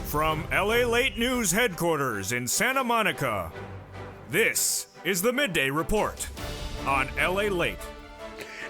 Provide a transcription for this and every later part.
From LALATE News headquarters in Santa Monica, this is the Midday Report on LALATE.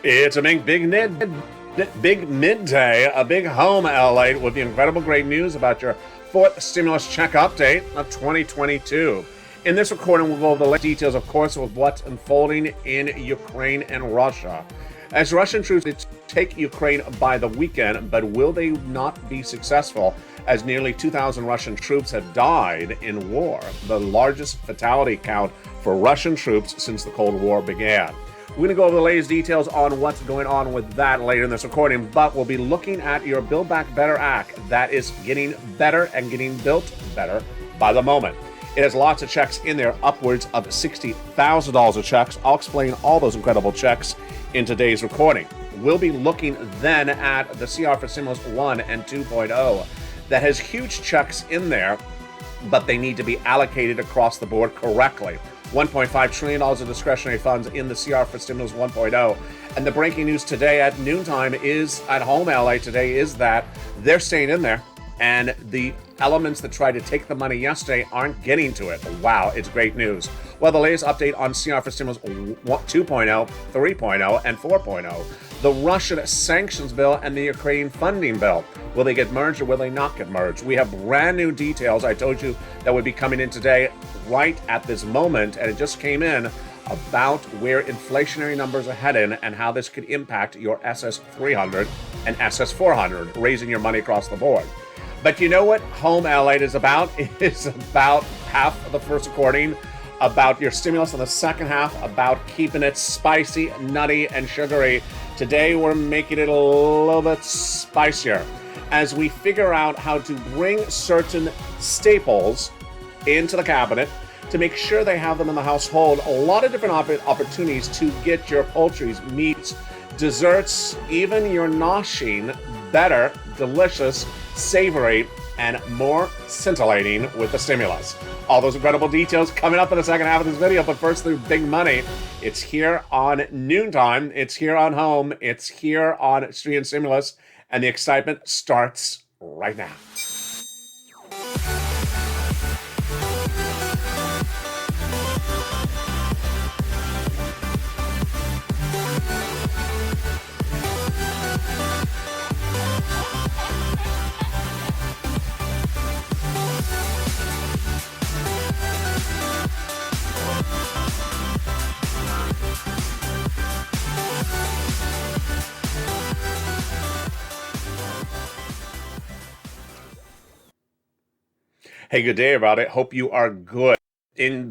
It's a big midday, a big home LALATE with the incredible great news about your fourth stimulus check update of 2022. In this recording, we'll go over the latest details, of course, of what's unfolding in Ukraine and Russia. As Russian troops take Ukraine by the weekend, but will they not be successful, as nearly 2,000 Russian troops have died in war, the largest fatality count for Russian troops since the Cold War began. We're going to go over the latest details on what's going on with that later in this recording, but we'll be looking at your Build Back Better Act that is getting better and getting built better by the moment. It has lots of checks in there, upwards of $60,000 of checks. I'll explain all those incredible checks in today's recording. We'll be looking then at the CR for Stimulus 1 and 2.0 that has huge checks in there, but they need to be allocated across the board correctly. $1.5 trillion of discretionary funds in the CR for Stimulus 1.0. And the breaking news today at noontime is at home LA today is that they're staying in there, and the elements that tried to take the money yesterday aren't getting to it. Wow, it's great news. Well, the latest update on CR for Stimulus 2.0, 3.0, and 4.0. The Russian sanctions bill and the Ukraine funding bill. Will they get merged or will they not get merged? We have brand new details I told you that would be coming in today right at this moment, and it just came in about where inflationary numbers are heading and how this could impact your SS300 and SS400, raising your money across the board. But you know what Home LALATE is about? It is about half of the first recording about your stimulus, and the second half about keeping it spicy, nutty, and sugary. Today we're making it a little bit spicier as we figure out how to bring certain staples into the cabinet to make sure they have them in the household. A lot of different opportunities to get your poultries, meats, desserts, even your noshing better, delicious, savory, and more scintillating with the stimulus. All those incredible details coming up in the second half of this video, but first through big money. It's here on noontime, it's here on home, it's here on Street and Stimulus, and the excitement starts right now. Hey, good day, everybody. Hope you are good.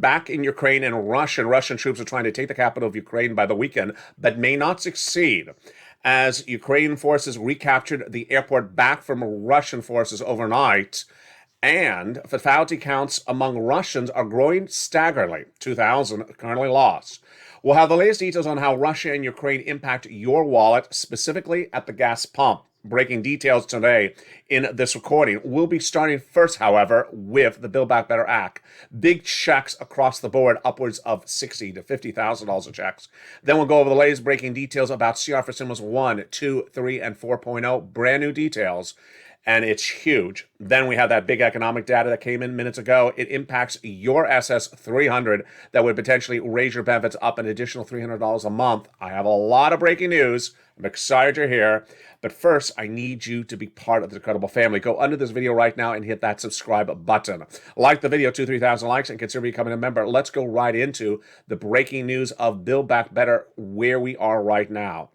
Back in Ukraine and Russian troops are trying to take the capital of Ukraine by the weekend, but may not succeed, as Ukrainian forces recaptured the airport back from Russian forces overnight, and fatality counts among Russians are growing staggeringly. 2,000 currently lost. We'll have the latest details on how Russia and Ukraine impact your wallet, specifically at the gas pump. Breaking details today in this recording. We'll be starting first, however, with the Build Back Better Act. Big checks across the board, upwards of $60,000 to $50,000 of checks. Then we'll go over the latest breaking details about CR for Stimulus 1, 2, 3, and 4.0. Brand new details, and it's huge. Then we have that big economic data that came in minutes ago. It impacts your SS300 that would potentially raise your benefits up an additional $300 a month. I have a lot of breaking news. I'm excited you're here. But first, I need you to be part of the incredible family. Go under this video right now and hit that subscribe button. Like the video, 3,000 likes, and consider becoming a member. Let's go right into the breaking news of Build Back Better, where we are right now.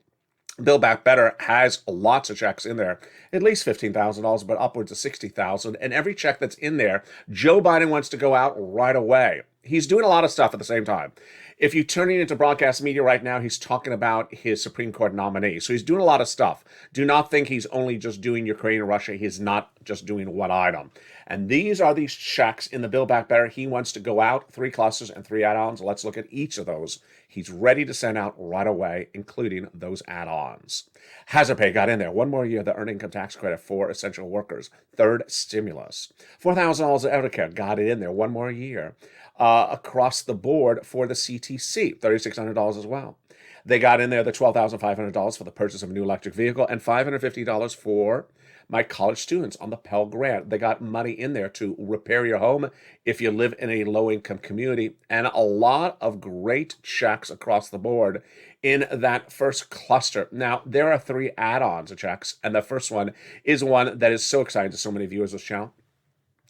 Build Back Better has lots of checks in there, at least $15,000, but upwards of $60,000. And every check that's in there, Joe Biden wants to go out right away. He's doing a lot of stuff at the same time. If you turn it into broadcast media right now, he's talking about his Supreme Court nominee. So he's doing a lot of stuff. Do not think he's only just doing Ukraine and Russia. He's not just doing one item. And these are these checks in the Build Back Better. He wants to go out, 3 clusters and 3 add-ons. Let's look at each of those. He's ready to send out right away, including those add-ons. Hazard pay got in there. One more year, the earned income tax credit for essential workers. Third stimulus. $4,000 of Evercare got it in there. One more year. Across the board for the CTC, $3,600 as well. They got in there the $12,500 for the purchase of a new electric vehicle and $550 for My college students on the Pell Grant, they got money in there to repair your home if you live in a low-income community, and a lot of great checks across the board in that first cluster. Now, there are 3 add-ons of checks, and the first one is one that is so exciting to so many viewers of this channel.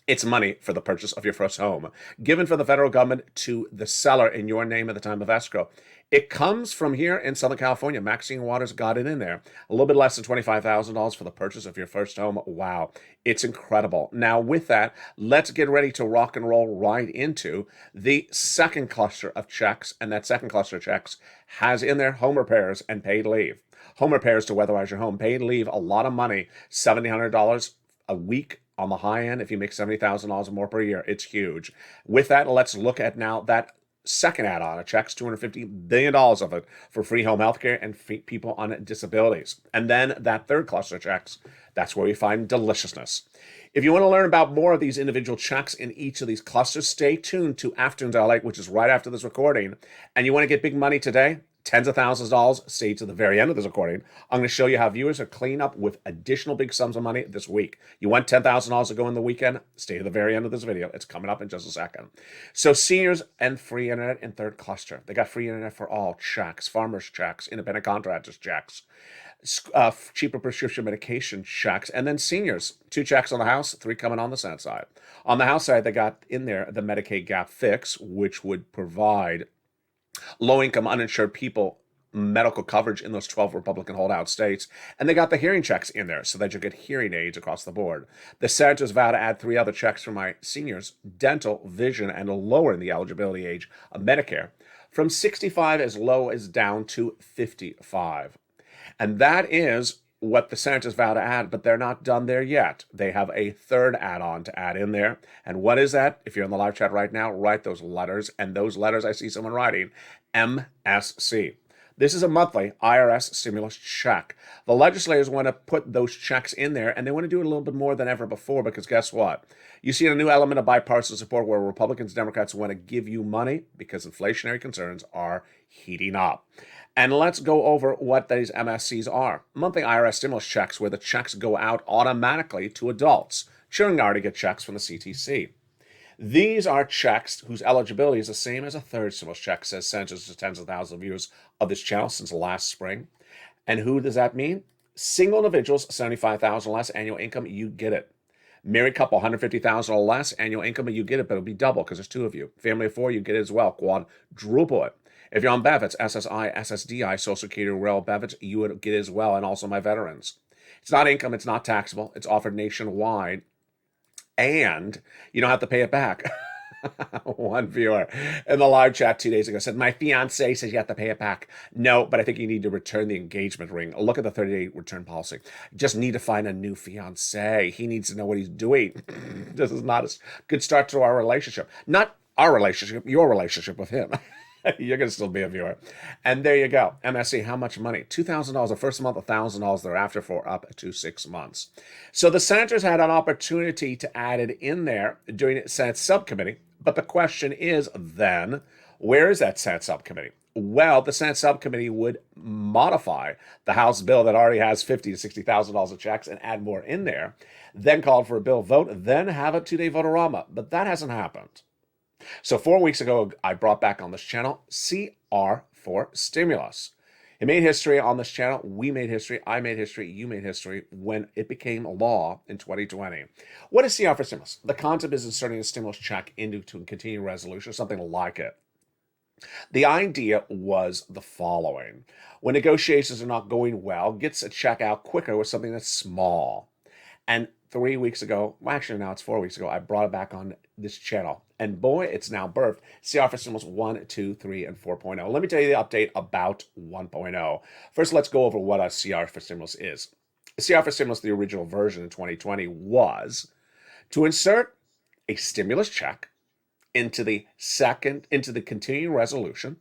It's money for the purchase of your first home, given from the federal government to the seller in your name at the time of escrow. It comes from here in Southern California. Maxine Waters got it in there. A little bit less than $25,000 for the purchase of your first home. Wow, it's incredible. Now, with that, let's get ready to rock and roll right into the second cluster of checks. And that second cluster of checks has in there home repairs and paid leave. Home repairs to weatherize your home. Paid leave, a lot of money, $1,700 a week. On the high end, if you make $70,000 or more per year, it's huge. With that, let's look at now that second add-on of checks, $250 billion of it for free home health care and people on disabilities. And then that third cluster of checks, that's where we find deliciousness. If you want to learn about more of these individual checks in each of these clusters, stay tuned to Afternoons LALATE, which is right after this recording. And you want to get big money today? Tens of thousands of dollars, stay to the very end of this recording. I'm going to show you how viewers are cleaning up with additional big sums of money this week. You want $10,000 to go in the weekend? Stay to the very end of this video. It's coming up in just a second. So seniors and free internet in third cluster. They got free internet for all checks, farmers checks, independent contractors checks, cheaper prescription medication checks, and then seniors, 2 checks on the house, 3 coming on the Senate side. On the house side, they got in there the Medicaid gap fix, which would provide low-income uninsured people medical coverage in those 12 Republican holdout states. And they got the hearing checks in there so that you get hearing aids across the board. The senators vow to add 3 other checks for my seniors, dental, vision, and lowering the eligibility age of Medicare from 65 as low as down to 55. And that is what the senators vow to add, but they're not done there yet. They have a third add-on to add in there. And what is that? If you're in the live chat right now, write those letters. And those letters, I see someone writing, MSC. This is a monthly IRS stimulus check. The legislators want to put those checks in there, and they want to do it a little bit more than ever before, because guess what? You see a new element of bipartisan support where Republicans and Democrats want to give you money because inflationary concerns are heating up. And let's go over what these MSCs are. Monthly IRS stimulus checks, where the checks go out automatically to adults. Children already get checks from the CTC. These are checks whose eligibility is the same as a third stimulus check, says senators to tens of thousands of viewers of this channel since last spring. And who does that mean? Single individuals, $75,000 less annual income, you get it. Married couple, $150,000 or less annual income, you get it, but it'll be double because there's 2 of you. Family of 4, you get it as well. Quadruple it. If you're on benefits, SSI, SSDI, Social Security, Rail benefits, you would get it as well, and also my veterans. It's not income, it's not taxable, it's offered nationwide, and you don't have to pay it back. One viewer in the live chat 2 days ago said, my fiance says you have to pay it back. No, but I think you need to return the engagement ring. Look at the 30-day return policy. You just need to find a new fiance. He needs to know what he's doing. This is not a good start to our relationship. Not our relationship, your relationship with him. You're going to still be a viewer. And there you go. MSC, how much money? $2,000 the first month, $1,000 thereafter for up to 6 months. So the senators had an opportunity to add it in there during Senate subcommittee. But the question is then, where is that Senate subcommittee? Well, the Senate subcommittee would modify the House bill that already has $50,000 to $60,000 of checks and add more in there, then call for a bill vote, then have a 2-day vote-a-rama. But that hasn't happened. So 4 weeks ago, I brought back on this channel CR for stimulus. It made history on this channel. We made history. I made history. You made history when it became law in 2020. What is CR for stimulus? The concept is inserting a stimulus check into a continuing resolution, something like it. The idea was the following. When negotiations are not going well, gets a check out quicker with something that's small. And 3 weeks ago, well, actually now it's 4 weeks ago, I brought it back on this channel. And boy, it's now birthed CR for Stimulus 1, 2, 3, and 4.0. Let me tell you the update about 1.0. First, let's go over what a CR for Stimulus is. CR for Stimulus, the original version in 2020, was to insert a stimulus check into the continuing resolution,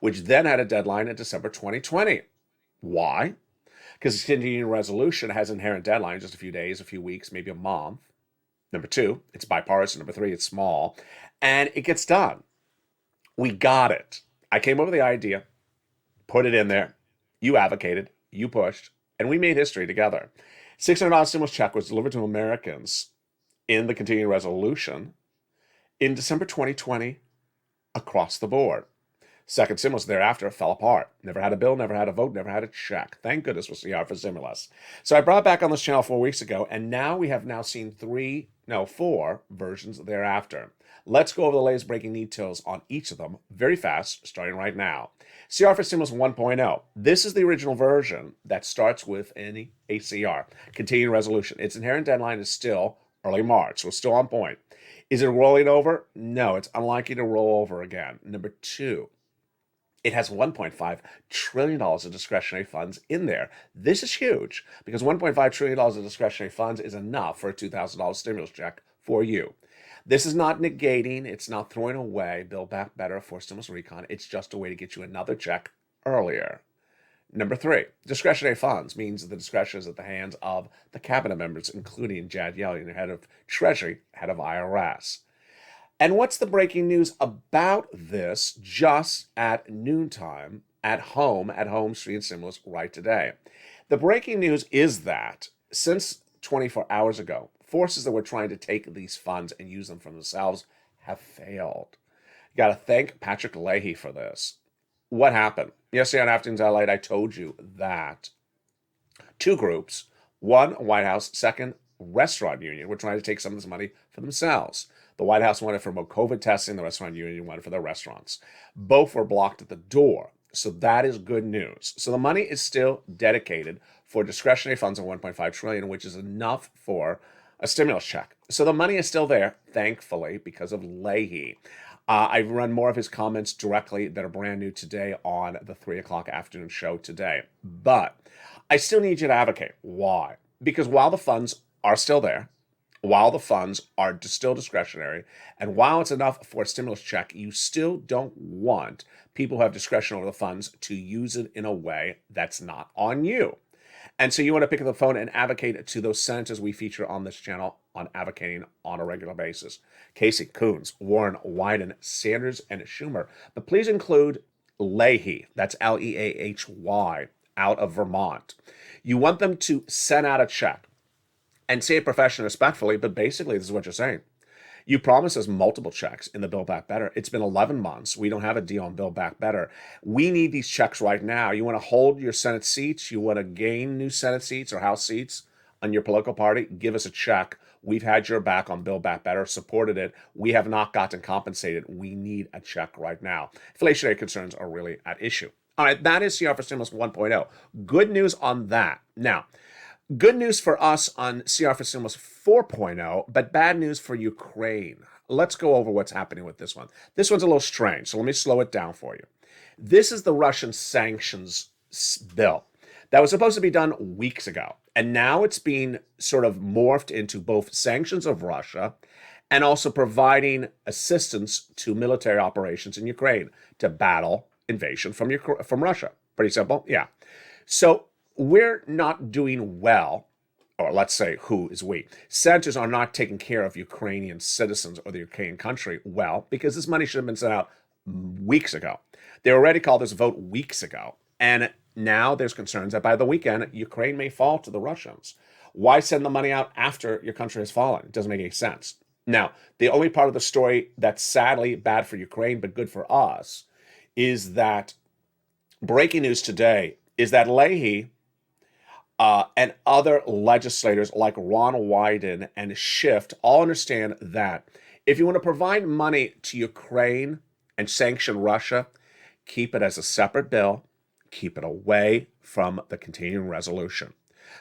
which then had a deadline in December 2020. Why? Because the continuing resolution has inherent deadlines, just a few days, a few weeks, maybe a month. Number 2, it's bipartisan. Number 3, it's small. And it gets done. We got it. I came up with the idea, put it in there. You advocated, you pushed, and we made history together. $600 stimulus check was delivered to Americans in the continuing resolution in December 2020 across the board. Second stimulus thereafter fell apart. Never had a bill, never had a vote, never had a check. Thank goodness for CR for stimulus. So I brought back on this channel 4 weeks ago, and now we have seen 4 versions thereafter. Let's go over the latest breaking details on each of them very fast, starting right now. CR for Stimulus 1.0. This is the original version that starts with an ACR, continuing resolution. Its inherent deadline is still early March, so it's still on point. Is it rolling over? No, it's unlikely to roll over again. Number 2, it has $1.5 trillion of discretionary funds in there. This is huge because $1.5 trillion of discretionary funds is enough for a $2,000 stimulus check for you. This is not negating, it's not throwing away Build Back Better for stimulus recon. It's just a way to get you another check earlier. Number 3, discretionary funds means the discretion is at the hands of the cabinet members, including Janet Yellen, head of Treasury, head of IRS. And what's the breaking news about this just at noontime at home Street Stimulus right today? The breaking news is that since 24 hours ago, forces that were trying to take these funds and use them for themselves have failed. You got to thank Patrick Leahy for this. What happened? Yesterday on Afternoons LALATE, I told you that 2 groups, one, White House, second, restaurant union, were trying to take some of this money for themselves. The White House wanted for more COVID testing, the restaurant union wanted for their restaurants. Both were blocked at the door. So that is good news. So the money is still dedicated for discretionary funds of $1.5 trillion, which is enough for a stimulus check. So the money is still there, thankfully, because of Leahy. I've run more of his comments directly that are brand new today on the 3 o'clock afternoon show today. But I still need you to advocate. Why? Because while the funds are still there, while the funds are still discretionary, and while it's enough for a stimulus check, you still don't want people who have discretion over the funds to use it in a way that's not on you. And so you want to pick up the phone and advocate to those senators we feature on this channel on advocating on a regular basis. Casey, Coons, Warren, Wyden, Sanders, and Schumer. But please include Leahy, that's Leahy, out of Vermont. You want them to send out a check and say it professionally, respectfully, but basically this is what you're saying. You promised us multiple checks in the Build Back Better. It's been 11 months. We don't have a deal on Build Back Better. We need these checks right now. You want to hold your Senate seats? You want to gain new Senate seats or House seats on your political party? Give us a check. We've had your back on Build Back Better, supported it. We have not gotten compensated. We need a check right now. Inflationary concerns are really at issue. All right, that is CR for Stimulus 1.0. Good news on that. Now, good news for us on CR for Stimulus 4.0, but bad news for Ukraine. Let's go over what's happening with this one. This one's a little strange, so let me slow it down for you. This is the Russian sanctions bill that was supposed to be done weeks ago, and now it's being sort of morphed into both sanctions of Russia and also providing assistance to military operations in Ukraine to battle invasion from Russia. Pretty simple, yeah. So we're not doing well, or let's say who is we. Senators are not taking care of Ukrainian citizens or the Ukrainian country well because this money should have been sent out weeks ago. They already called this vote weeks ago. And now there's concerns that by the weekend, Ukraine may fall to the Russians. Why send the money out after your country has fallen? It doesn't make any sense. Now, the only part of the story that's sadly bad for Ukraine but good for us is that breaking news today is that Leahy and other legislators like Ron Wyden and Schiff all understand that if you want to provide money to Ukraine and sanction Russia, keep it as a separate bill, keep it away from the continuing resolution.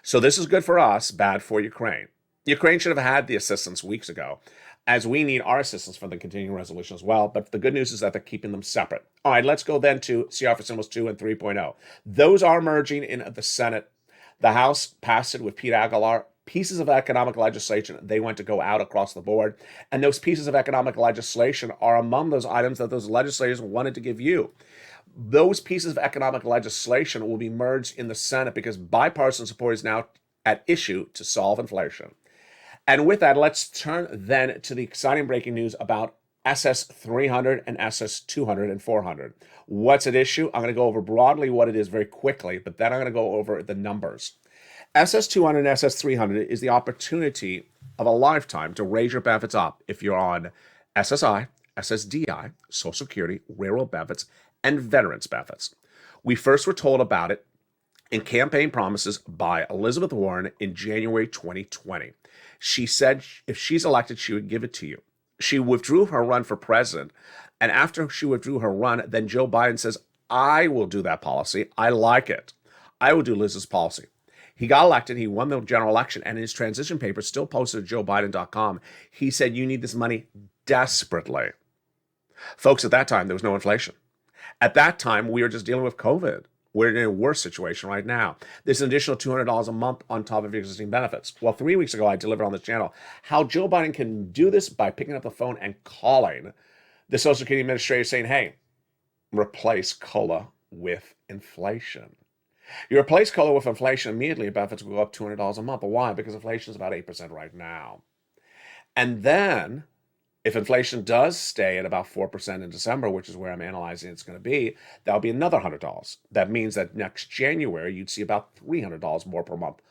So this is good for us, bad for Ukraine. Ukraine should have had the assistance weeks ago, as we need our assistance from the continuing resolution as well. But the good news is that they're keeping them separate. All right, let's go then to CR for Stimulus 2 and 3.0. Those are merging in the Senate. The House passed it with Pete Aguilar. Pieces of economic legislation, they want to go out across the board. And those pieces of economic legislation are among those items that those legislators wanted to give you. Those pieces of economic legislation will be merged in the Senate because bipartisan support is now at issue to solve inflation. And with that, let's turn then to the exciting breaking news about SS 300 and SS 200 and 400. What's at issue? I'm going to go over broadly what it is very quickly, but then I'm going to go over the numbers. SS200 and SS300 is the opportunity of a lifetime to raise your benefits up if you're on SSI, SSDI, Social Security, railroad benefits, and veterans benefits. We first were told about it in campaign promises by Elizabeth Warren in January 2020. She said if she's elected, she would give it to you. She withdrew her run for president, and after she withdrew her run, then Joe Biden says, I will do that policy. I like it. I will do Liz's policy. He got elected. He won the general election, and his transition papers still posted at joebiden.com. He said, you need this money desperately. Folks, at that time, there was no inflation. At that time, we were just dealing with COVID. We're in a worse situation right now. There's an additional $200 a month on top of your existing benefits. Well, 3 weeks ago, I delivered on this channel how Joe Biden can do this by picking up the phone and calling the Social Security Administrator saying, hey, replace COLA with inflation. You replace COLA with inflation, immediately your benefits will go up $200 a month. But why? Because inflation is about 8% right now. And then, if inflation does stay at about 4% in December, which is where I'm analyzing it's going to be, that'll be another $100. That means that next January, you'd see about $300 more per month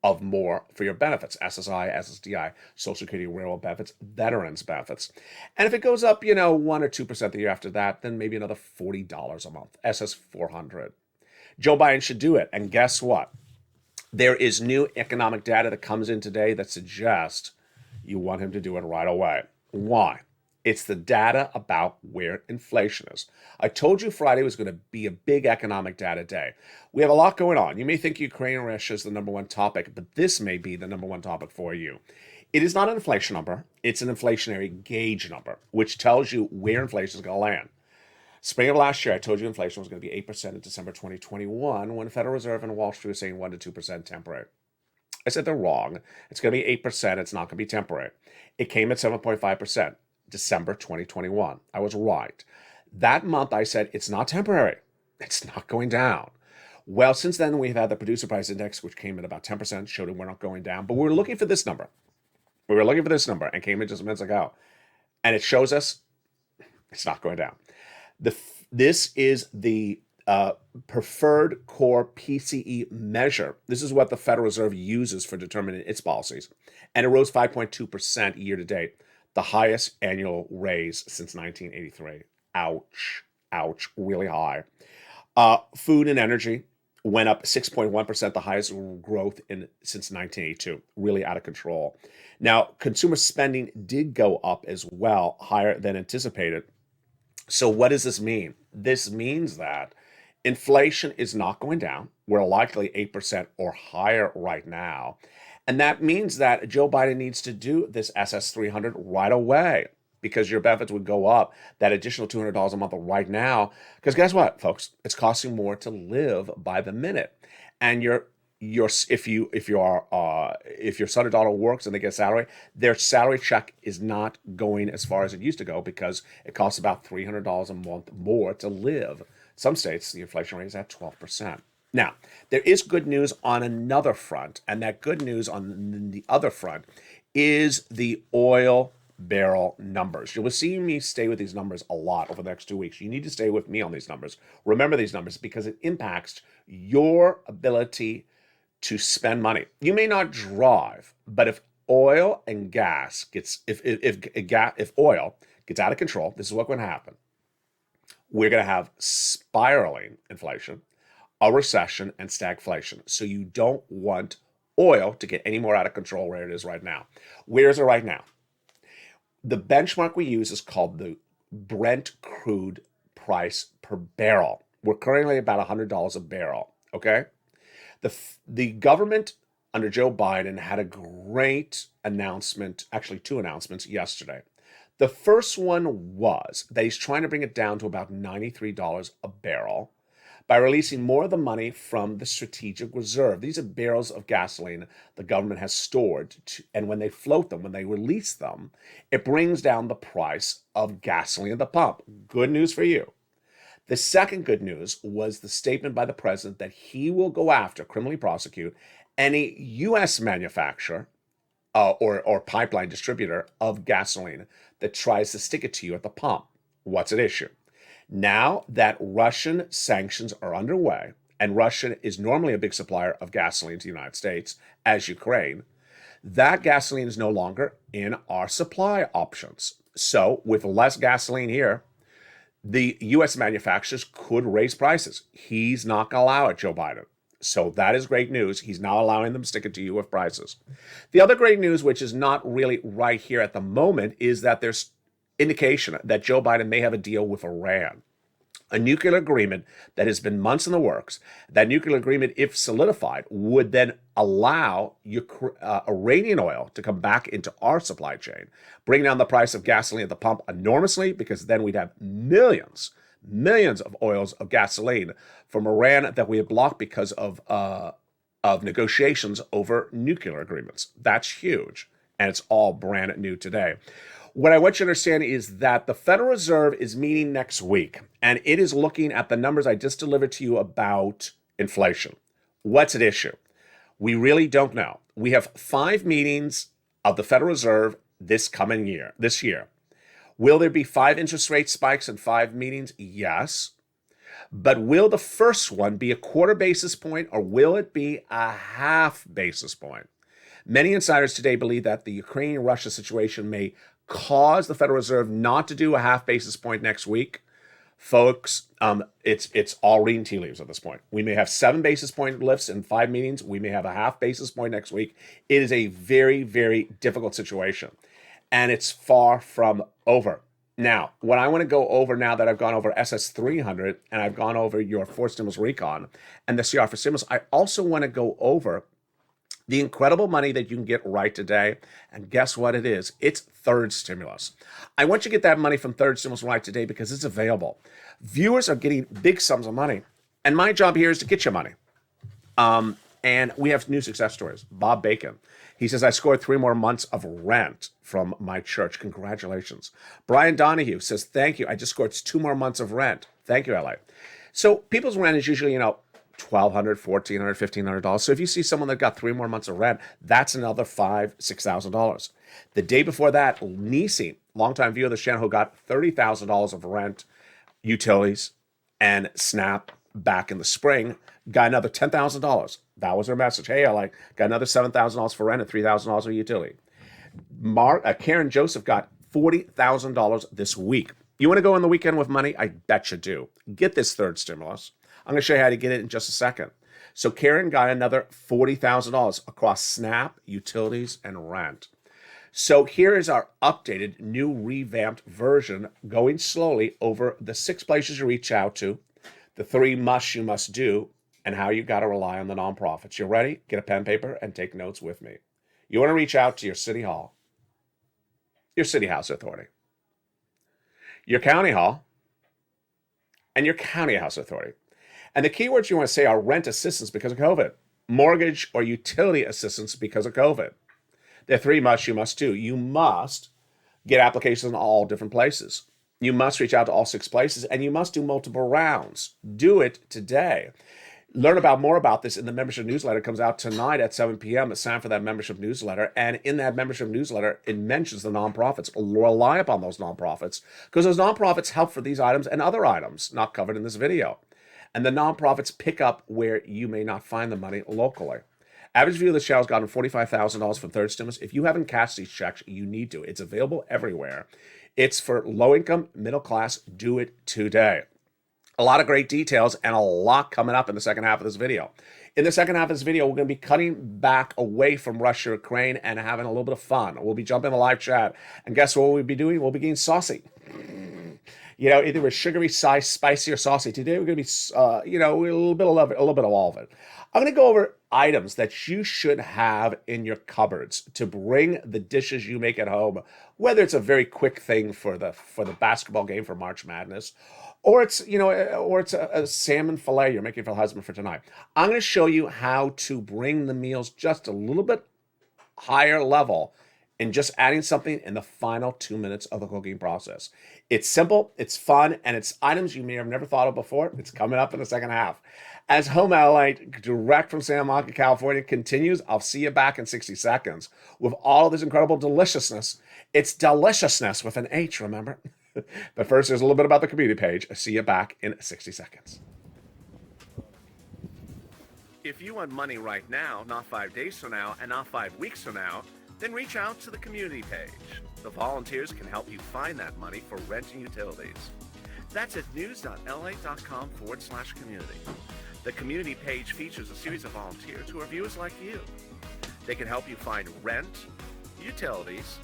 of more for your benefits, SSI, SSDI, Social Security, railroad benefits, veterans benefits. And if it goes up, 1 or 2% the year after that, then maybe another $40 a month, SS 400. Joe Biden should do it. And guess what? There is new economic data that comes in today that suggests you want him to do it right away. Why? It's the data about where inflation is. I told you Friday was going to be a big economic data day. We have a lot going on. You may think Ukraine and Russia is the number one topic, but this may be the number one topic for you. It is not an inflation number. It's an inflationary gauge number, which tells you where inflation is going to land. Spring of last year, I told you inflation was going to be 8% in December 2021 when the Federal Reserve and Wall Street were saying 1 to 2% temporary. I said they're wrong. It's going to be 8%. It's not going to be temporary. It came at 7.5%, December 2021. I was right. That month, I said it's not temporary. It's not going down. Well, since then, we've had the producer price index, which came at about 10%, showed we're not going down. But we were looking for this number. We were looking for this number and came in just minutes ago. And it shows us it's not going down. This is the preferred core PCE measure. This is what the Federal Reserve uses for determining its policies. And it rose 5.2% year to date, the highest annual raise since 1983. Ouch, ouch, really high. Food and energy went up 6.1%, the highest growth since 1982, really out of control. Now, consumer spending did go up as well, higher than anticipated. So what does this mean? This means that inflation is not going down. We're likely 8% or higher right now. And that means that Joe Biden needs to do this SS 300 right away because your benefits would go up that additional $200 a month right now. Because guess what, folks? It's costing more to live by the minute. And if your son or daughter works and they get a salary, their salary check is not going as far as it used to go because it costs about $300 a month more to live. Some states, the inflation rate is at 12%. Now, there is good news on another front, and that good news on the other front is the oil barrel numbers. You will see me stay with these numbers a lot over the next 2 weeks. You need to stay with me on these numbers. Remember these numbers because it impacts your ability to spend money. You may not drive, but if oil and gas if oil gets out of control, this is what's going to happen. We're going to have spiraling inflation, a recession, and stagflation. So you don't want oil to get any more out of control where it is right now. Where is it right now? The benchmark we use is called the Brent crude price per barrel. We're currently about $100 a barrel, okay? The government under Joe Biden had a great announcement, actually 2 announcements yesterday. The first one was that he's trying to bring it down to about $93 a barrel by releasing more of the money from the strategic reserve. These are barrels of gasoline the government has stored, and when they float them, when they release them, it brings down the price of gasoline at the pump. Good news for you. The second good news was the statement by the president that he will go after, criminally prosecute, any U.S. manufacturer or pipeline distributor of gasoline that tries to stick it to you at the pump. What's at issue? Now that Russian sanctions are underway and Russia is normally a big supplier of gasoline to the United States, as Ukraine, that gasoline is no longer in our supply options. So with less gasoline here, the U.S. manufacturers could raise prices. He's not going to allow it, Joe Biden. So that is great news. He's not allowing them to stick it to you with prices. The other great news, which is not really right here at the moment, is that there's indication that Joe Biden may have a deal with Iran. A nuclear agreement that has been months in the works. That nuclear agreement, if solidified, would then allow Iranian oil to come back into our supply chain, bring down the price of gasoline at the pump enormously, because then we'd have millions of oils of gasoline from Iran that we have blocked because of negotiations over nuclear agreements. That's huge, and it's all brand new today. What I want you to understand is that the Federal Reserve is meeting next week, and it is looking at the numbers I just delivered to you about inflation. What's at issue? We really don't know. We have 5 meetings of the Federal Reserve this year. Will there be 5 interest rate spikes and 5 meetings? Yes. But will the first one be a quarter basis point, or will it be a half basis point? Many insiders today believe that the Ukraine-Russia situation may cause the Federal Reserve not to do a half basis point next week. Folks, it's all reading tea leaves at this point. We may have 7 basis point lifts in 5 meetings. We may have a half basis point next week. It is a very, very difficult situation, and it's far from over. Now, what I want to go over, now that I've gone over SS300 and I've gone over your 4 stimulus recon and the CR for stimulus, I also want to go over the incredible money that you can get right today. And guess what it is? It's third stimulus. I want you to get that money from third stimulus right today because it's available. Viewers are getting big sums of money, and my job here is to get you money. And we have new success stories. Bob Bacon, he says, I scored 3 more months of rent from my church. Congratulations. Brian Donahue says, thank you. I just scored 2 more months of rent. Thank you, LA. So people's rent is usually, $1,200, $1,400, $1,500. So if you see someone that got 3 more months of rent, that's another $5,000, $6,000. The day before that, Nisi, longtime viewer of the channel, who got $30,000 of rent, utilities, and SNAP back in the spring, got another $10,000. That was her message. Hey, I got another $7,000 for rent and $3,000 for utility. Karen Joseph got $40,000 this week. You want to go on the weekend with money? I bet you do. Get this third stimulus. I'm going to show you how to get it in just a second. So Karen got another $40,000 across SNAP, utilities, and rent. So here is our updated, new, revamped version, going slowly over the 6 places you reach out to, the 3 you must do, and how you got to rely on the nonprofits. You ready? Get a pen, paper, and take notes with me. You want to reach out to your city hall, your city house authority, your county hall, and your county house authority. And the keywords you want to say are rent assistance because of COVID, mortgage or utility assistance because of COVID. There are 3 you must do. You must get applications in all different places. You must reach out to all 6 places, and you must do multiple rounds. Do it today. Learn more about this in the membership newsletter. It comes out tonight at 7 p.m. It's time for that membership newsletter. And in that membership newsletter, it mentions the nonprofits. Rely upon those nonprofits, because those nonprofits help for these items and other items not covered in this video. And the nonprofits pick up where you may not find the money locally. Average view of the channel has gotten $45,000 from third stimulus. If you haven't cashed these checks, you need to. It's available everywhere. It's for low income, middle class. Do it today. A lot of great details and a lot coming up in the second half of this video. In the second half of this video, we're going to be cutting back away from Russia, Ukraine, and having a little bit of fun. We'll be jumping in the live chat. And guess what we'll be doing? We'll be getting saucy. Either we're sugary, spicy, or saucy. Today we're going to be, a little bit of all of it. I'm going to go over items that you should have in your cupboards to bring the dishes you make at home, whether it's a very quick thing for the basketball game for March Madness, or it's a salmon fillet you're making for the husband for tonight. I'm going to show you how to bring the meals just a little bit higher level and just adding something in the final 2 minutes of the cooking process. It's simple, it's fun, and it's items you may have never thought of before. It's coming up in the second half. As Home LALATE, direct from Santa Monica, California, continues, I'll see you back in 60 seconds with all of this incredible deliciousness. It's deliciousness with an H, remember? But first, there's a little bit about the community page. I'll see you back in 60 seconds. If you want money right now, not 5 days from now, and not 5 weeks from now, then reach out to the community page. The volunteers can help you find that money for rent and utilities. That's at news.lalate.com/community. The community page features a series of volunteers who are viewers like you. They can help you find rent, utilities,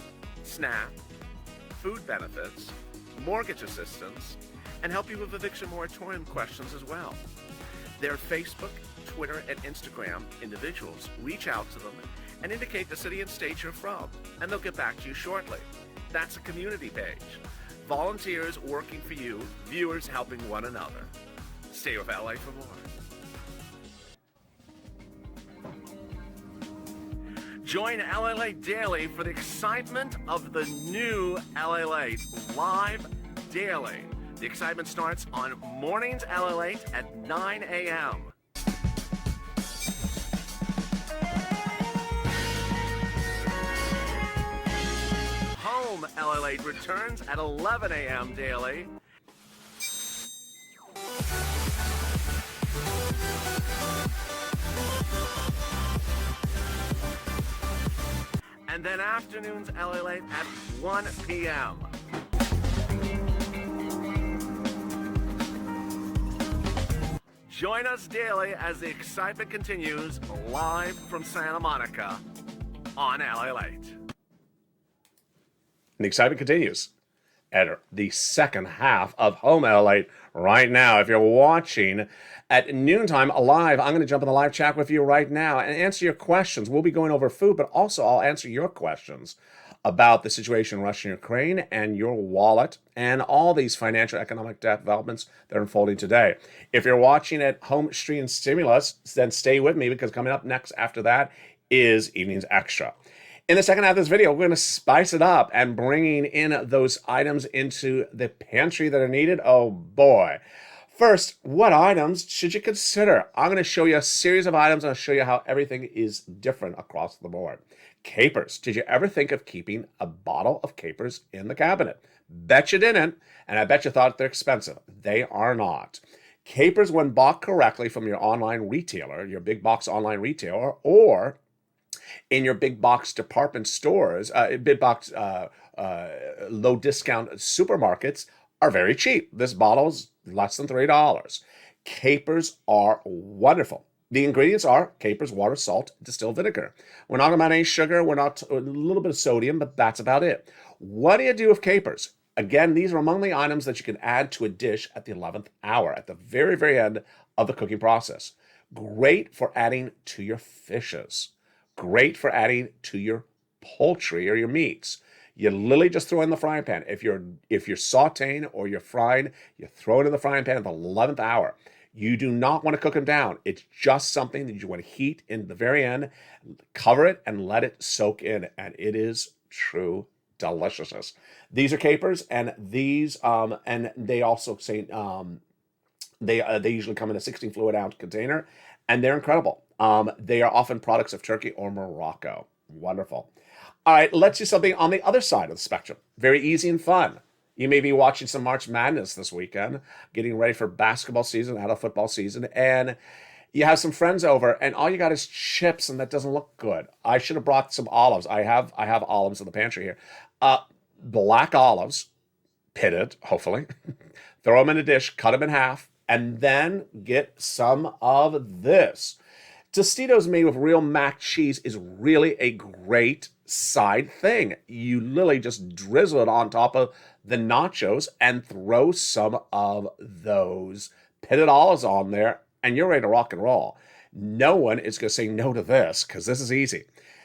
SNAP, food benefits, mortgage assistance, and help you with eviction moratorium questions as well. Their Facebook, Twitter, and Instagram individuals reach out to them and indicate the city and state you're from, and they'll get back to you shortly. That's a community page. Volunteers working for you, viewers helping one another. Stay with LA for more. Join LALATE Daily for the excitement of the new LALATE live daily. The excitement starts on mornings LALATE at 9 a.m. Home LALATE returns at 11 a.m. daily. And then afternoons LALATE at 1 p.m. Join us daily as the excitement continues live from Santa Monica on LALATE. And the excitement continues at the second half of Home LALATE right now. If you're watching at noontime live, I'm going to jump in the live chat with you right now and answer your questions. We'll be going over food, but also I'll answer your questions about the situation in Russia and Ukraine and your wallet and all these financial economic developments that are unfolding today. If you're watching at Home Stream Stimulus, then stay with me because coming up next after that is Evening's Extra. In the second half of this video, we're going to spice it up and bringing in those items into the pantry that are needed. Oh boy. First, what items should you consider? I'm going to show you a series of items. I'll show you how everything is different across the board. Capers. Did you ever think of keeping a bottle of capers in the cabinet? Bet you didn't, and I bet you thought they're expensive. They are not. Capers, when bought correctly from your online retailer, your big box online retailer, or in your big box department stores, big box low discount supermarkets, are very cheap. This bottle's less than $3. Capers are wonderful. The ingredients are capers, water, salt, distilled vinegar. We're not talking about any sugar. We're not a little bit of sodium, but that's about it. What do you do with capers? Again, these are among the items that you can add to a dish at the 11th hour, at the very, very end of the cooking process. Great for adding to your fishes. Great for adding to your poultry or your meats. You literally just throw in the frying pan. If you're sauteing or you're frying, you throw it in the frying pan at the 11th hour. You do not want to cook them down. It's just something that you want to heat in the very end, cover it, and let it soak in. And it is true deliciousness. These are capers, and these and they also say they usually come in a 16 fluid ounce container, and they're incredible. They are often products of Turkey or Morocco. Wonderful. All right, let's do something on the other side of the spectrum. Very easy and fun. You may be watching some March Madness this weekend, getting ready for basketball season, out of football season, and you have some friends over, and all you got is chips, and that doesn't look good. I should have brought some olives. I have olives in the pantry here. Black olives, pitted, hopefully. Throw them in a dish, cut them in half, and then get some of this. Tostitos made with real mac cheese is really a great side thing. You literally just drizzle it on top of the nachos and throw some of those pitted olives on there, and you're ready to rock and roll. No one is going to say no to this because this is easy.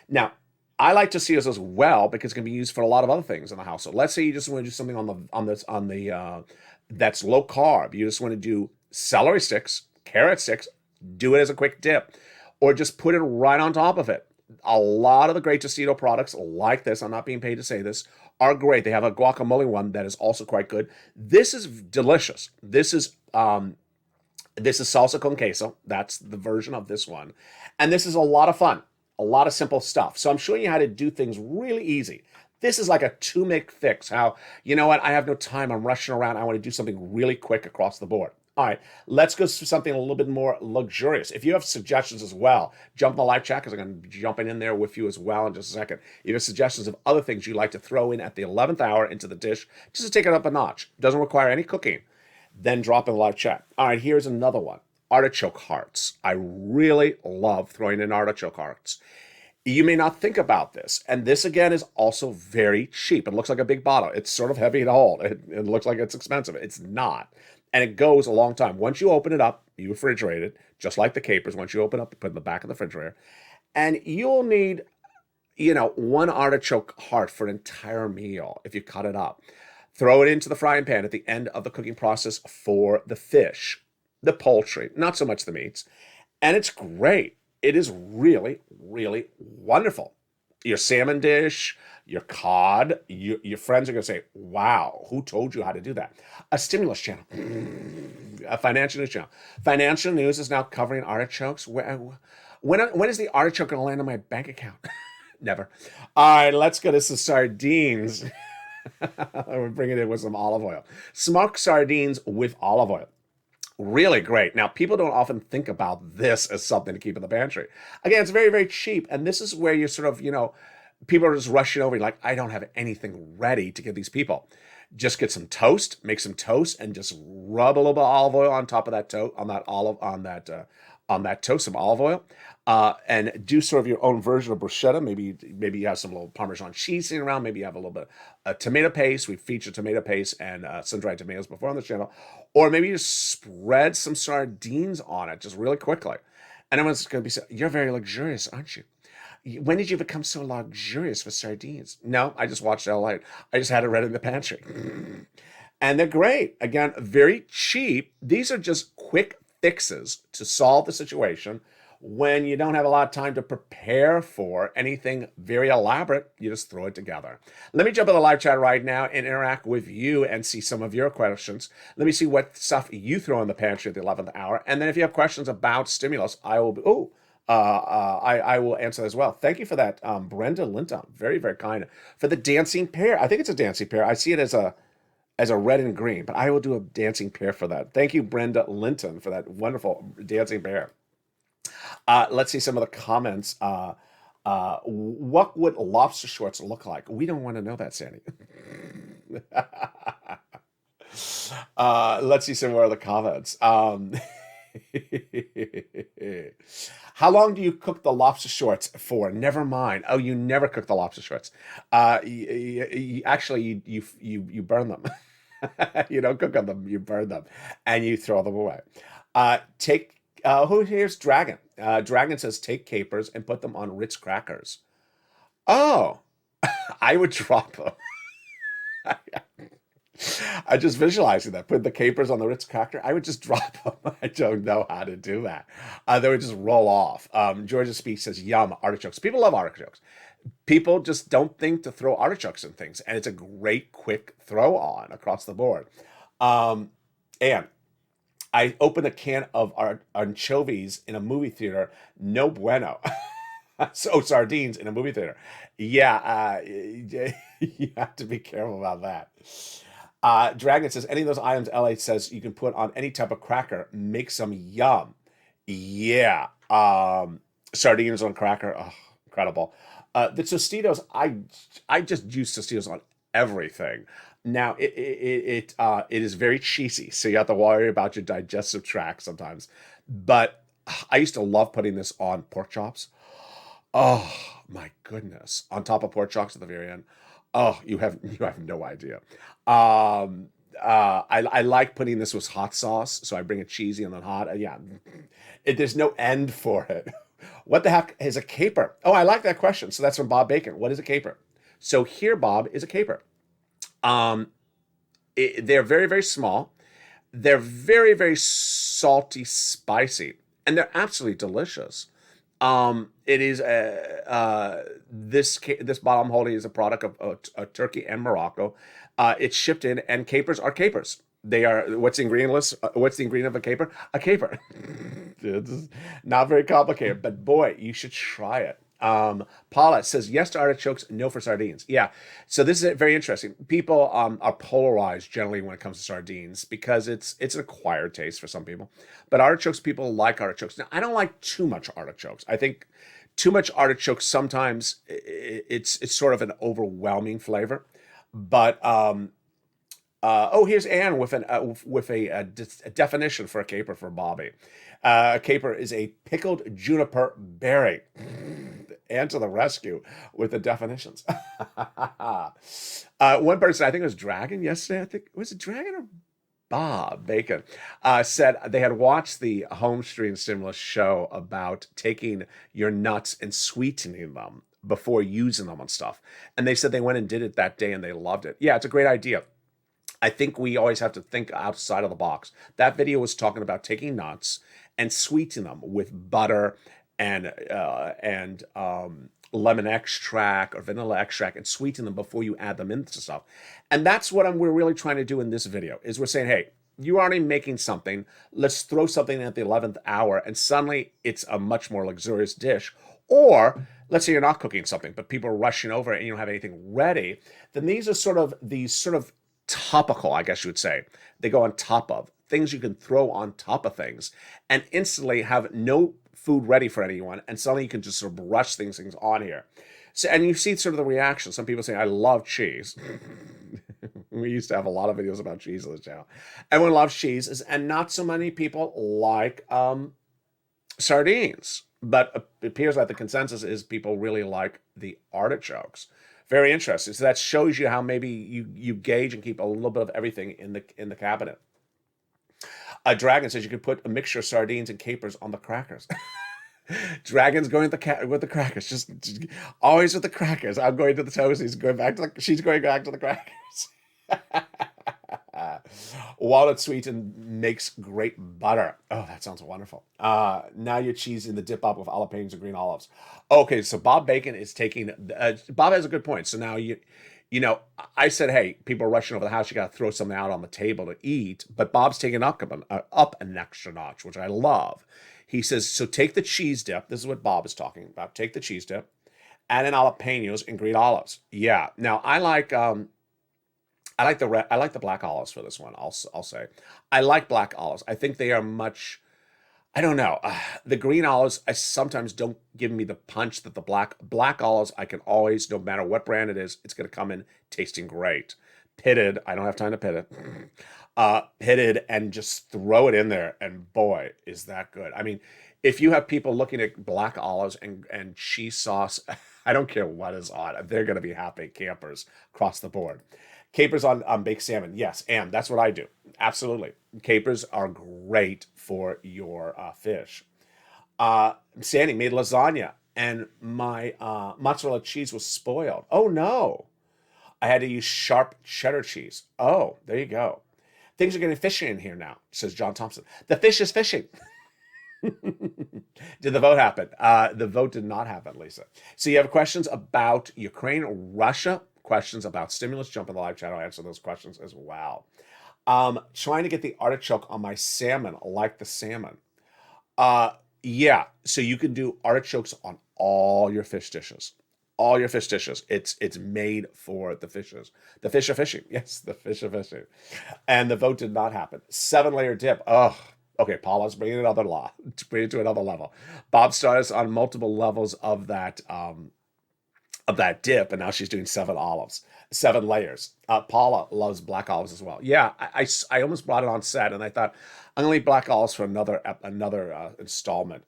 Now, I like Tostitos as well because it can be used for a lot of other things in the household. Let's say you just want to do something on the that's low carb. You just want to do celery sticks, carrot sticks, do it as a quick dip, or just put it right on top of it. A lot of the great Tostito products like this, I'm not being paid to say this, are great. They have a guacamole one that is also quite good. This is delicious. This is salsa con queso. That's the version of this one. And this is a lot of fun, a lot of simple stuff. So I'm showing you how to do things really easy. This is like a two-make fix. How, you know what, I have no time. I'm rushing around. I want to do something really quick across the board. All right, let's go to something a little bit more luxurious. If you have suggestions as well, jump in the live chat because I'm going to be jumping in there with you as well in just a second. If you have suggestions of other things you'd like to throw in at the 11th hour into the dish, just to take it up a notch. Doesn't require any cooking. Then drop in the live chat. All right, here's another one. Artichoke hearts. I really love throwing in artichoke hearts. You may not think about this, and this again is also very cheap. It looks like a big bottle. It's sort of heavy to hold. It looks like it's expensive. It's not. And it goes a long time. Once you open it up, you refrigerate it, just like the capers. Once you open up, you put it in the back of the refrigerator. And you'll need, one artichoke heart for an entire meal if you cut it up. Throw it into the frying pan at the end of the cooking process for the fish, the poultry, not so much the meats. And it's great. It is really, really wonderful. Your salmon dish, your cod, your friends are going to say, wow, who told you how to do that? A stimulus channel, a financial news channel. Financial news is now covering artichokes. When is the artichoke going to land on my bank account? Never. All right, let's go to some sardines. We're bringing it in with some olive oil. Smoked sardines with olive oil. Really great. Now, people don't often think about this as something to keep in the pantry. Again, it's very, very cheap. And this is where you sort of, people are just rushing over. You're like, I don't have anything ready to give these people. Just get some toast, make some toast, and just rub a little bit of olive oil on top of that toast, on that toast, some olive oil, and do sort of your own version of bruschetta. Maybe you have some little Parmesan cheese sitting around. Maybe you have a little bit of tomato paste. We featured tomato paste and sun-dried tomatoes before on the channel. Or maybe you spread some sardines on it just really quickly. And everyone's going to be saying, you're very luxurious, aren't you? When did you become so luxurious with sardines? No, I just watched LALATE. I just had it ready in the pantry. And they're great. Again, very cheap. These are just quick fixes to solve the situation when you don't have a lot of time to prepare for anything very elaborate. You just throw it together. Let me jump in the live chat right now and interact with you and see some of your questions. Let me see what stuff you throw in the pantry at the 11th hour. And then if you have questions about stimulus, I will I will answer as well. Thank you for that, Brenda Linton. Very, very kind. For the dancing pear. I think it's a dancing pear. I see it as a red and green, but I will do a dancing pear for that. Thank you, Brenda Linton, for that wonderful dancing pear. Let's see some of the comments. What would lobster shorts look like? We don't want to know that, Sandy. Let's see some more of the comments. How long do you cook the lobster shorts for? Never mind. Oh, you never cook the lobster shorts. Actually, you burn them. You don't cook on them. You burn them, and you throw them away. Here's Dragon. Dragon says take capers and put them on Ritz crackers. Oh, I would drop them. I just visualizing that. Put the capers on the Ritz cracker. I would just drop them. I don't know how to do that. They would just roll off. Georgia Speaks says, yum, artichokes. People love artichokes. People just don't think to throw artichokes in things. And it's a great, quick throw on across the board. And I opened a can of anchovies in a movie theater. No bueno. So sardines in a movie theater. Yeah, you have to be careful about that. Dragon says, any of those items LA says you can put on any type of cracker, make some yum. Yeah. Sardines on cracker. Oh, incredible. The Tostitos, I just use Tostitos on everything. Now, it is very cheesy, so you have to worry about your digestive tract sometimes. But I used to love putting this on pork chops. Oh, my goodness. On top of pork chops at the very end. Oh, you have no idea. I like putting this with hot sauce, so I bring it cheesy and then hot. There's no end for it. What the heck is a caper? Oh, I like that question. So that's from Bob Bacon. What is a caper? So here, Bob, is a caper. They're very, very small. They're very, very salty, spicy, and they're absolutely delicious. It is this bottle I'm holding is a product of Turkey and Morocco. It's shipped in, and capers are capers. They are what's the ingredient list? What's the ingredient of a caper? A caper. It's not very complicated, but boy, you should try it. Paula says yes to artichokes, no for sardines. Yeah, so this is very interesting. People are polarized generally when it comes to sardines because it's an acquired taste for some people. But artichokes, people like artichokes. Now, I don't like too much artichokes. I think too much artichokes sometimes it's sort of an overwhelming flavor. But oh, here's Anne with a definition for a caper for Bobby. A caper is a pickled juniper berry. Anne to the rescue with the definitions. One person, I think it was Dragon yesterday. I think was it Dragon or Bob Bacon, said they had watched the home stream stimulus show about taking your nuts and sweetening them before using them on stuff. And they said they went and did it that day and they loved it. Yeah, it's a great idea. I think we always have to think outside of the box. That video was talking about taking nuts and sweetening them with butter and lemon extract or vanilla extract and sweeten them before you add them into stuff. And that's what we're really trying to do in this video is we're saying, hey, you are already making something. Let's throw something in at the 11th hour and suddenly it's a much more luxurious dish. Or let's say you're not cooking something, but people are rushing over and you don't have anything ready. Then these are sort of topical, I guess you would say. They go on top of things you can throw on top of things and instantly have no food ready for anyone. And suddenly you can just sort of rush things on here. So, and you see sort of the reaction. Some people say, I love cheese. We used to have a lot of videos about cheese on the channel. Everyone loves cheese, and not so many people like sardines. But it appears that the consensus is people really like the artichokes. Very interesting. So that shows you how maybe you gauge and keep a little bit of everything in the cabinet. A Dragon says you could put a mixture of sardines and capers on the crackers. Dragon's going with the crackers, just always with the crackers. I'm going to the toast. She's going back to the crackers. Walnut sweetened makes great butter. Oh, that sounds wonderful. Now your cheese in the dip up with jalapenos and green olives. Okay, so Bob Bacon is taking. Bob has a good point. So now I said, hey, people are rushing over the house. You got to throw something out on the table to eat. But Bob's taking up an extra notch, which I love. He says, so take the cheese dip. This is what Bob is talking about. Take the cheese dip, add in jalapenos and green olives. Yeah. Now I like the black olives for this one. I'll say I like black olives. I think they are much. I don't know. The green olives I sometimes don't give me the punch that the black olives I can always, no matter what brand it is, it's going to come in tasting great. Pitted. I don't have time to pit it. Pitted and just throw it in there, and boy, is that good. I mean, if you have people looking at black olives and cheese sauce, I don't care what is on, they're going to be happy campers across the board. Capers on baked salmon, yes, and that's what I do. Absolutely, capers are great for your fish. Sandy made lasagna, and my mozzarella cheese was spoiled. Oh no, I had to use sharp cheddar cheese. Oh, there you go. Things are getting fishy in here now, says John Thompson. The fish is fishing. Did the vote happen? The vote did not happen, Lisa. So you have questions about Ukraine, Russia, questions about stimulus. Jump in the live chat. I'll answer those questions as well. Trying to get the artichoke on my salmon. I like the salmon. Yeah, so you can do artichokes on all your fish dishes. All your fish dishes. It's made for the fishes. The fish are fishing. Yes, the fish are fishing. And the vote did not happen. 7-layer dip. Oh, okay. Paula's bringing it to another level. Bob started us on multiple levels of that dip, and now she's doing 7 layers. Paula loves black olives as well. Yeah, I almost brought it on set, and I thought I'm gonna leave black olives for another installment.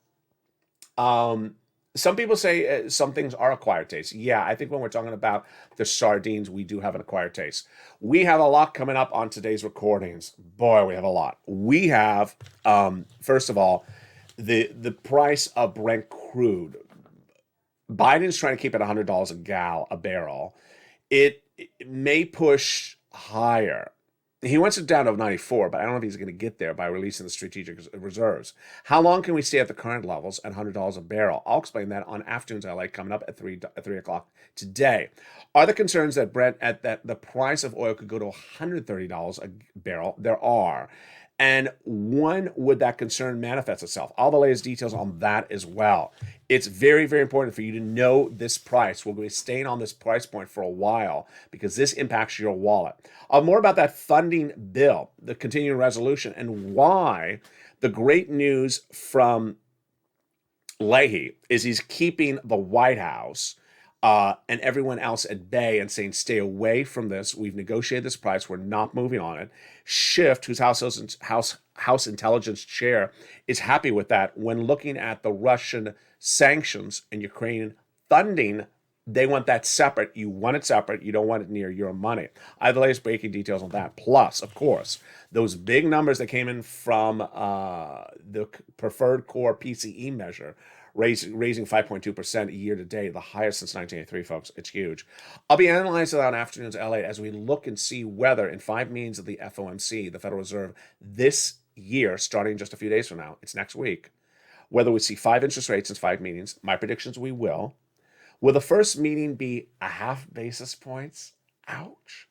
Some people say some things are acquired taste. Yeah, I think when we're talking about the sardines, we do have an acquired taste. We have a lot coming up on today's recordings. Boy, we have a lot. We have, first of all, the price of Brent crude. Biden's trying to keep it $100 a barrel. It may push higher. He wants it down to 94, but I don't know if he's going to get there by releasing the strategic reserves. How long can we stay at the current levels at $100 a barrel? I'll explain that on Afternoons LA coming up at 3 o'clock today. Are there concerns that the price of oil could go to $130 a barrel? There are. And when would that concern manifest itself? All the latest details on that as well. It's very, very important for you to know this price. We'll be staying on this price point for a while because this impacts your wallet. More about that funding bill, the continuing resolution, and why the great news from Leahy is he's keeping the White House and everyone else at bay and saying, stay away from this. We've negotiated this price. We're not moving on it. Schiff, who's House Intelligence Chair, is happy with that. When looking at the Russian sanctions and Ukrainian funding, they want that separate. You want it separate. You don't want it near your money. I have the latest breaking details on that. Plus, of course, those big numbers that came in from the preferred core PCE measure, raising 5.2% year to date, the highest since 1983, folks. It's huge. I'll be analyzing that on Afternoons LATE as we look and see whether in 5 meetings of the FOMC, the Federal Reserve, this year, starting just a few days from now, it's next week, whether we see 5 interest rates in 5 meetings. My predictions, we will. Will the first meeting be a half basis points? Ouch.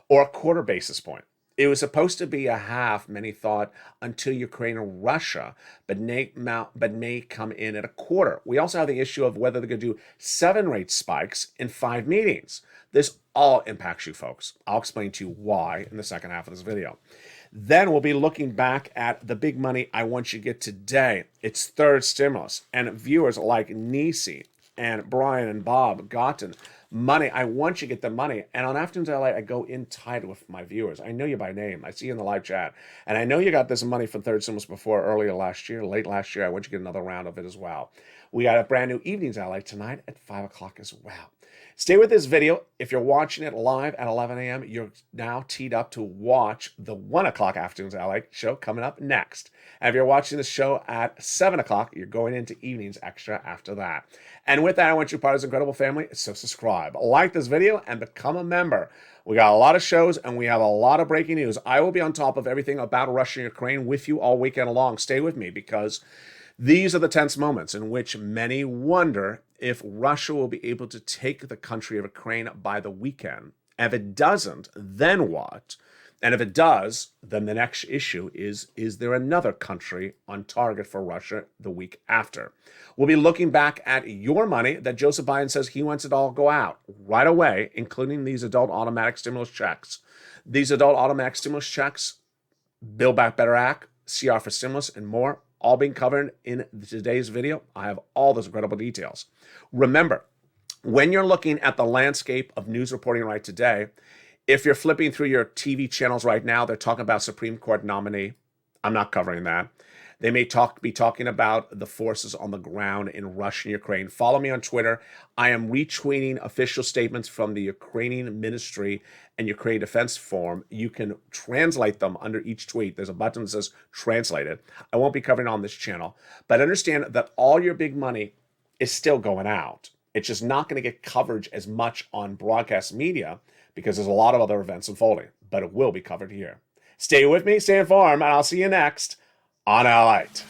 Or a quarter basis point? It was supposed to be a half, many thought, until Ukraine and Russia, but may come in at a quarter. We also have the issue of whether they're going to do 7 rate spikes in 5 meetings. This all impacts you, folks. I'll explain to you why in the second half of this video. Then we'll be looking back at the big money I want you to get today. It's third stimulus. And viewers like Nisi and Brian and Bob Gotten, money. I want you to get the money. And on Afternoons LA, I go in tight with my viewers. I know you by name. I see you in the live chat. And I know you got this money from third stimulus before earlier last year, late last year. I want you to get another round of it as well. We got a brand new Evenings LA tonight at 5 o'clock as well. Stay with this video. If you're watching it live at 11 a.m., you're now teed up to watch the 1 o'clock Afternoons LA show coming up next. And if you're watching the show at 7 o'clock, you're going into Evenings Extra after that. And with that, I want you part of this incredible family, so subscribe, like this video, and become a member. We got a lot of shows, and we have a lot of breaking news. I will be on top of everything about Russia and Ukraine with you all weekend long. Stay with me, because these are the tense moments in which many wonder if Russia will be able to take the country of Ukraine by the weekend. And if it doesn't, then what? And if it does, then the next issue is there another country on target for Russia the week after? We'll be looking back at your money that Joseph Biden says he wants it all go out right away, including these adult automatic stimulus checks. These adult automatic stimulus checks, Build Back Better Act, CR for stimulus, and more, all being covered in today's video. I have all those incredible details. Remember, when you're looking at the landscape of news reporting right today, if you're flipping through your TV channels right now, they're talking about Supreme Court nominee. I'm not covering that. They may be talking about the forces on the ground in Russia and Ukraine. Follow me on Twitter. I am retweeting official statements from the Ukrainian Ministry and Ukraine Defense Forum. You can translate them under each tweet. There's a button that says translated. I won't be covering on this channel, but understand that all your big money is still going out. It's just not going to get coverage as much on broadcast media because there's a lot of other events unfolding, but it will be covered here. Stay with me, stay informed, and I'll see you next on LALATE.